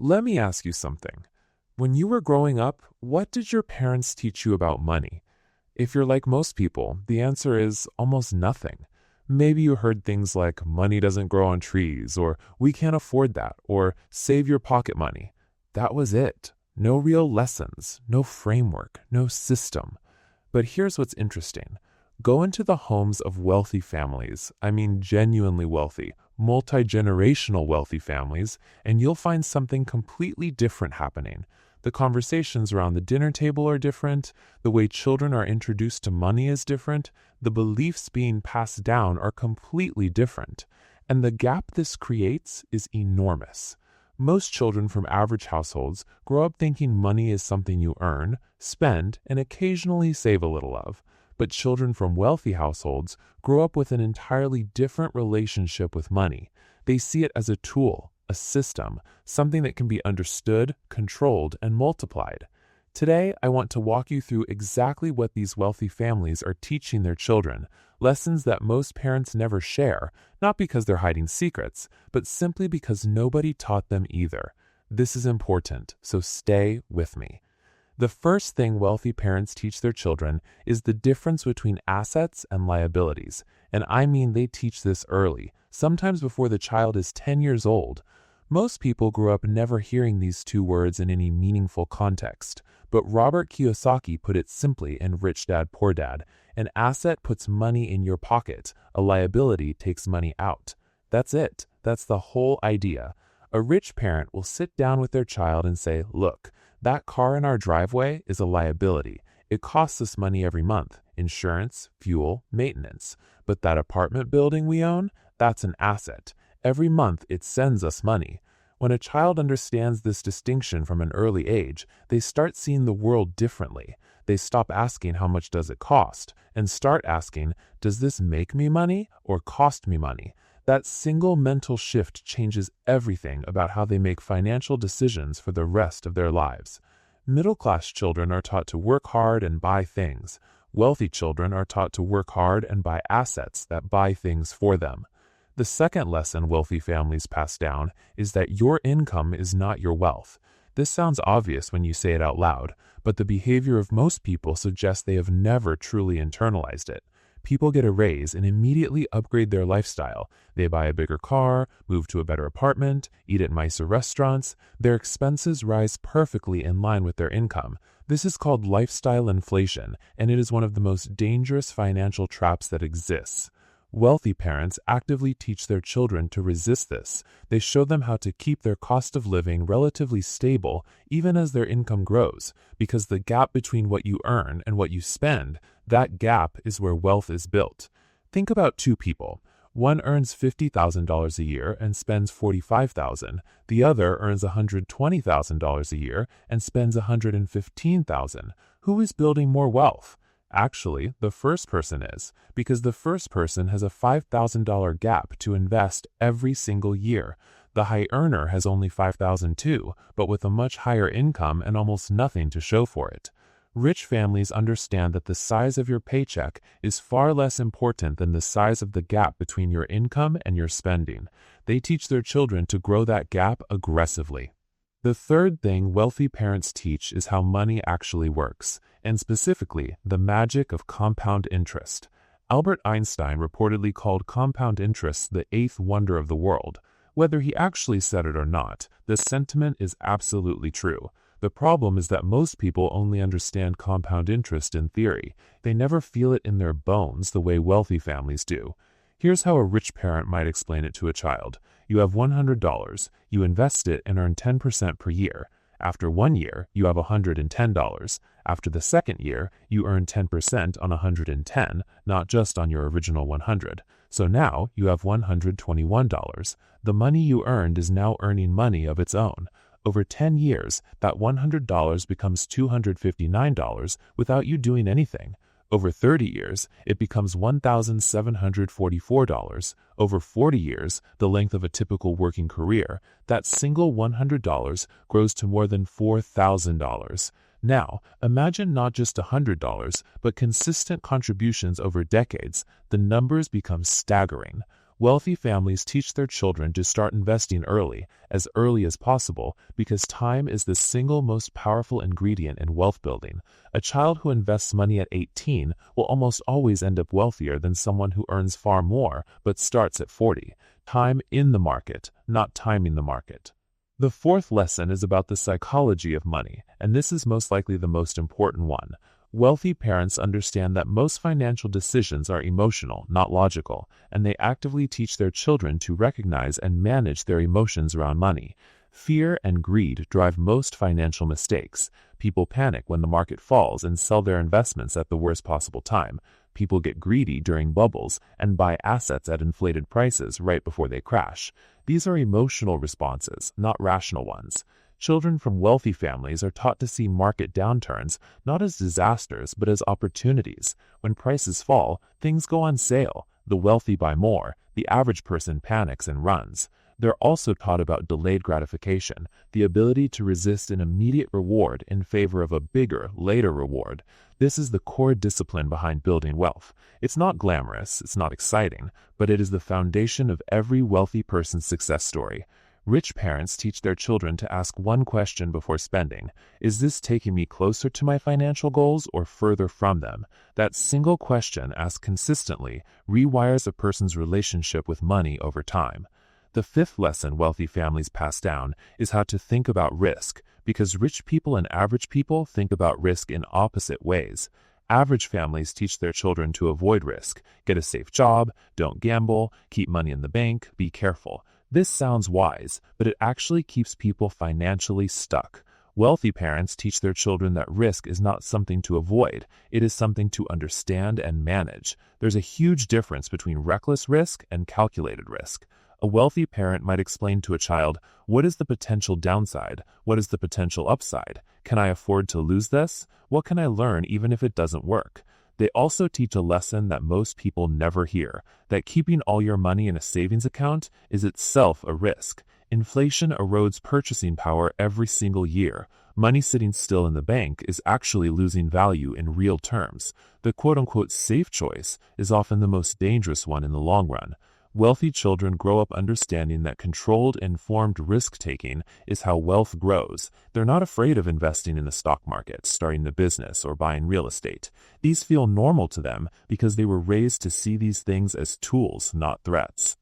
Let me ask you something. When you were growing up, what did your parents teach you about money? If you're like most people, the answer is almost nothing. Maybe you heard things like money doesn't grow on trees, or we can't afford that, or save your pocket money. That was it. No real lessons, no framework, no system. But here's what's interesting. Go into the homes of wealthy families, I mean genuinely wealthy, multi-generational wealthy families, and you'll find something completely different happening. The conversations around the dinner table are different, the way children are introduced to money is different, the beliefs being passed down are completely different, and the gap this creates is enormous. Most children from average households grow up thinking money is something you earn, spend, and occasionally save a little of. But children from wealthy households grow up with an entirely different relationship with money. They see it as a tool, a system, something that can be understood, controlled, and multiplied. Today, I want to walk you through exactly what these wealthy families are teaching their children, lessons that most parents never share, not because they're hiding secrets, but simply because nobody taught them either. This is important, so stay with me. The first thing wealthy parents teach their children is the difference between assets and liabilities. And I mean they teach this early, sometimes before the child is 10 years old. Most people grew up never hearing these two words in any meaningful context. But Robert Kiyosaki put it simply in Rich Dad, Poor Dad. An asset puts money in your pocket. A liability takes money out. That's it. That's the whole idea. A rich parent will sit down with their child and say, look, that car in our driveway is a liability. It costs us money every month, insurance, fuel, maintenance. But that apartment building we own, that's an asset. Every month it sends us money. When a child understands this distinction from an early age, they start seeing the world differently. They stop asking how much does it cost and start asking, does this make me money or cost me money? That single mental shift changes everything about how they make financial decisions for the rest of their lives. Middle-class children are taught to work hard and buy things. Wealthy children are taught to work hard and buy assets that buy things for them. The second lesson wealthy families pass down is that your income is not your wealth. This sounds obvious when you say it out loud, but the behavior of most people suggests they have never truly internalized it. People get a raise and immediately upgrade their lifestyle. They buy a bigger car, move to a better apartment, eat at nicer restaurants. Their expenses rise perfectly in line with their income. This is called lifestyle inflation, and it is one of the most dangerous financial traps that exists. Wealthy parents actively teach their children to resist this. They show them how to keep their cost of living relatively stable even as their income grows, because the gap between what you earn and what you spend, that gap is where wealth is built. Think about two people. One earns $50,000 a year and spends $45,000. The other earns $120,000 a year and spends $115,000. Who is building more wealth? Actually, the first person is, because the first person has a $5,000 gap to invest every single year. The high earner has only $5,000 too, but with a much higher income and almost nothing to show for it. Rich families understand that the size of your paycheck is far less important than the size of the gap between your income and your spending. They teach their children to grow that gap aggressively. The third thing wealthy parents teach is how money actually works, and specifically, the magic of compound interest. Albert Einstein reportedly called compound interest the eighth wonder of the world. Whether he actually said it or not, the sentiment is absolutely true. The problem is that most people only understand compound interest in theory. They never feel it in their bones the way wealthy families do. Here's how a rich parent might explain it to a child. You have $100. You invest it and earn 10% per year. After 1 year, you have $110. After the second year, you earn 10% on $110, not just on your original $100. So now you have $121. The money you earned is now earning money of its own. Over 10 years, that $100 becomes $259 without you doing anything. Over 30 years, it becomes $1,744. Over 40 years, the length of a typical working career, that single $100 grows to more than $4,000. Now, imagine not just $100, but consistent contributions over decades. The numbers become staggering. Wealthy families teach their children to start investing as early as possible, because time is the single most powerful ingredient in wealth building. A child who invests money at 18 will almost always end up wealthier than someone who earns far more but starts at 40. Time in the market, not timing the market. The fourth lesson is about the psychology of money, and this is most likely the most important one. Wealthy parents understand that most financial decisions are emotional, not logical, and they actively teach their children to recognize and manage their emotions around money. Fear and greed drive most financial mistakes. People panic when the market falls and sell their investments at the worst possible time. People get greedy during bubbles and buy assets at inflated prices right before they crash. These are emotional responses, not rational ones. Children from wealthy families are taught to see market downturns not as disasters but as opportunities. When prices fall, things go on sale. The wealthy buy more. The average person panics and runs. They're also taught about delayed gratification, the ability to resist an immediate reward in favor of a bigger, later reward. This is the core discipline behind building wealth. It's not glamorous, it's not exciting, but it is the foundation of every wealthy person's success story. Rich parents teach their children to ask one question before spending. Is this taking me closer to my financial goals or further from them? That single question, asked consistently, rewires a person's relationship with money over time. The fifth lesson wealthy families pass down is how to think about risk, because rich people and average people think about risk in opposite ways. Average families teach their children to avoid risk, get a safe job, don't gamble, keep money in the bank, be careful. This sounds wise, but it actually keeps people financially stuck. Wealthy parents teach their children that risk is not something to avoid, it is something to understand and manage. There's a huge difference between reckless risk and calculated risk. A wealthy parent might explain to a child, what is the potential downside? What is the potential upside? Can I afford to lose this? What can I learn even if it doesn't work? They also teach a lesson that most people never hear, that keeping all your money in a savings account is itself a risk. Inflation erodes purchasing power every single year. Money sitting still in the bank is actually losing value in real terms. The quote-unquote safe choice is often the most dangerous one in the long run. Wealthy children grow up understanding that controlled, informed risk-taking is how wealth grows. They're not afraid of investing in the stock market, starting a business, or buying real estate. These feel normal to them because they were raised to see these things as tools, not threats.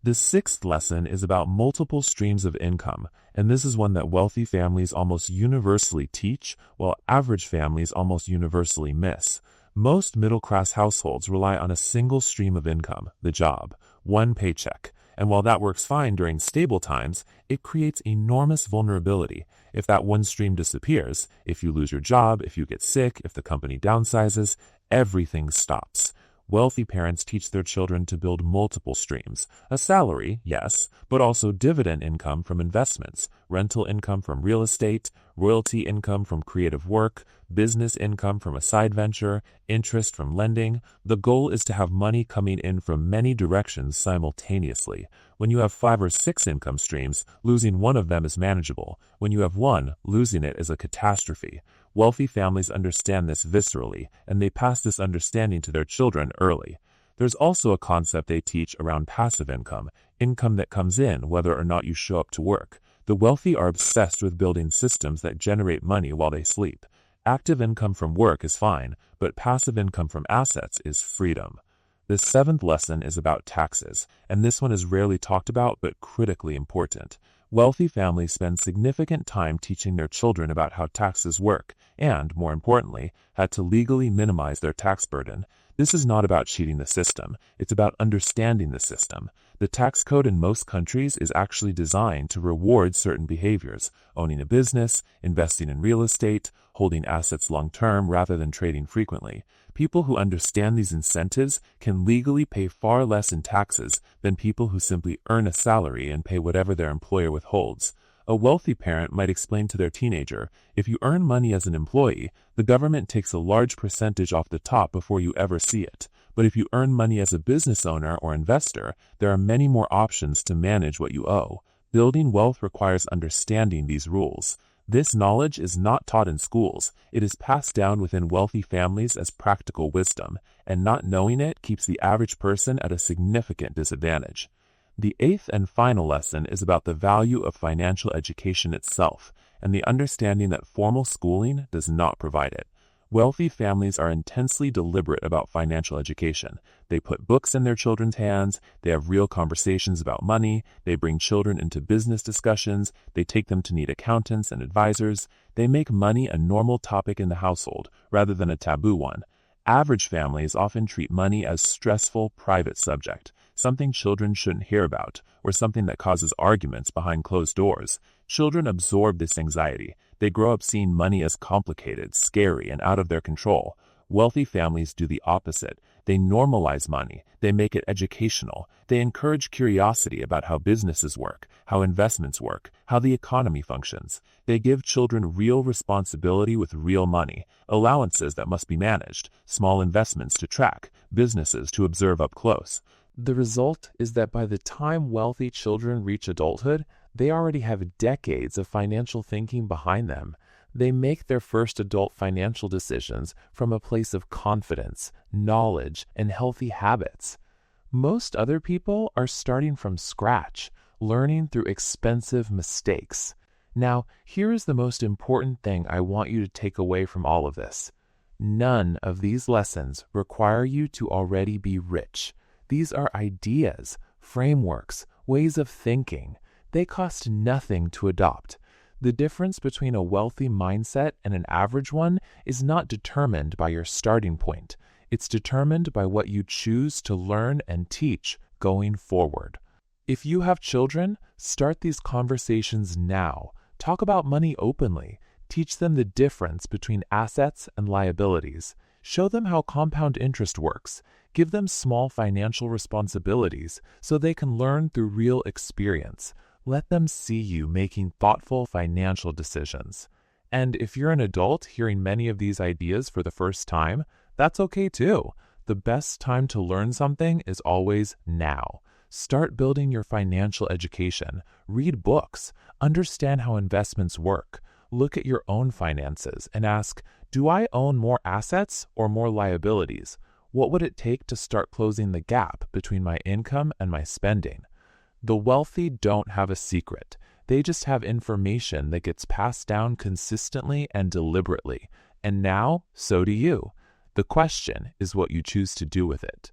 The sixth lesson is about multiple streams of income, and this is one that wealthy families almost universally teach, while average families almost universally miss. Most middle-class households rely on a single stream of income, the job, one paycheck, and while that works fine during stable times, it creates enormous vulnerability. If that one stream disappears, if you lose your job, if you get sick, if the company downsizes, everything stops. Wealthy parents teach their children to build multiple streams. A salary, yes, but also dividend income from investments, rental income from real estate, royalty income from creative work, business income from a side venture, interest from lending. The goal is to have money coming in from many directions simultaneously. When you have 5 or 6 income streams, losing one of them is manageable. When you have one, losing it is a catastrophe. Wealthy families understand this viscerally, and they pass this understanding to their children early. There's also a concept they teach around passive income, income that comes in whether or not you show up to work. The wealthy are obsessed with building systems that generate money while they sleep. Active income from work is fine, but passive income from assets is freedom. The seventh lesson is about taxes, and this one is rarely talked about but critically important. Wealthy families spend significant time teaching their children about how taxes work and, more importantly, how to legally minimize their tax burden. This is not about cheating the system, it's about understanding the system. The tax code in most countries is actually designed to reward certain behaviors: owning a business, investing in real estate, holding assets long-term rather than trading frequently. People who understand these incentives can legally pay far less in taxes than people who simply earn a salary and pay whatever their employer withholds. A wealthy parent might explain to their teenager, if you earn money as an employee, the government takes a large percentage off the top before you ever see it. But if you earn money as a business owner or investor, there are many more options to manage what you owe. Building wealth requires understanding these rules. This knowledge is not taught in schools. It is passed down within wealthy families as practical wisdom, and not knowing it keeps the average person at a significant disadvantage. The eighth and final lesson is about the value of financial education itself, and the understanding that formal schooling does not provide it. Wealthy families are intensely deliberate about financial education. They put books in their children's hands, they have real conversations about money, they bring children into business discussions, they take them to meet accountants and advisors. They make money a normal topic in the household, rather than a taboo one. Average families often treat money as stressful, private subject, something children shouldn't hear about, or something that causes arguments behind closed doors. Children absorb this anxiety. They grow up seeing money as complicated, scary, and out of their control. Wealthy families do the opposite. They normalize money. They make it educational. They encourage curiosity about how businesses work, how investments work, how the economy functions. They give children real responsibility with real money, allowances that must be managed, small investments to track, businesses to observe up close. The result is that by the time wealthy children reach adulthood, they already have decades of financial thinking behind them. They make their first adult financial decisions from a place of confidence, knowledge, and healthy habits. Most other people are starting from scratch, learning through expensive mistakes. Now, here is the most important thing I want you to take away from all of this. None of these lessons require you to already be rich. These are ideas, frameworks, ways of thinking. They cost nothing to adopt. The difference between a wealthy mindset and an average one is not determined by your starting point. It's determined by what you choose to learn and teach going forward. If you have children, start these conversations now. Talk about money openly. Teach them the difference between assets and liabilities. Show them how compound interest works. Give them small financial responsibilities so they can learn through real experience. Let them see you making thoughtful financial decisions. And if you're an adult hearing many of these ideas for the first time, that's okay too. The best time to learn something is always now. Start building your financial education. Read books. Understand how investments work. Look at your own finances and ask, do I own more assets or more liabilities? What would it take to start closing the gap between my income and my spending? The wealthy don't have a secret. They just have information that gets passed down consistently and deliberately. And now, so do you. The question is what you choose to do with it.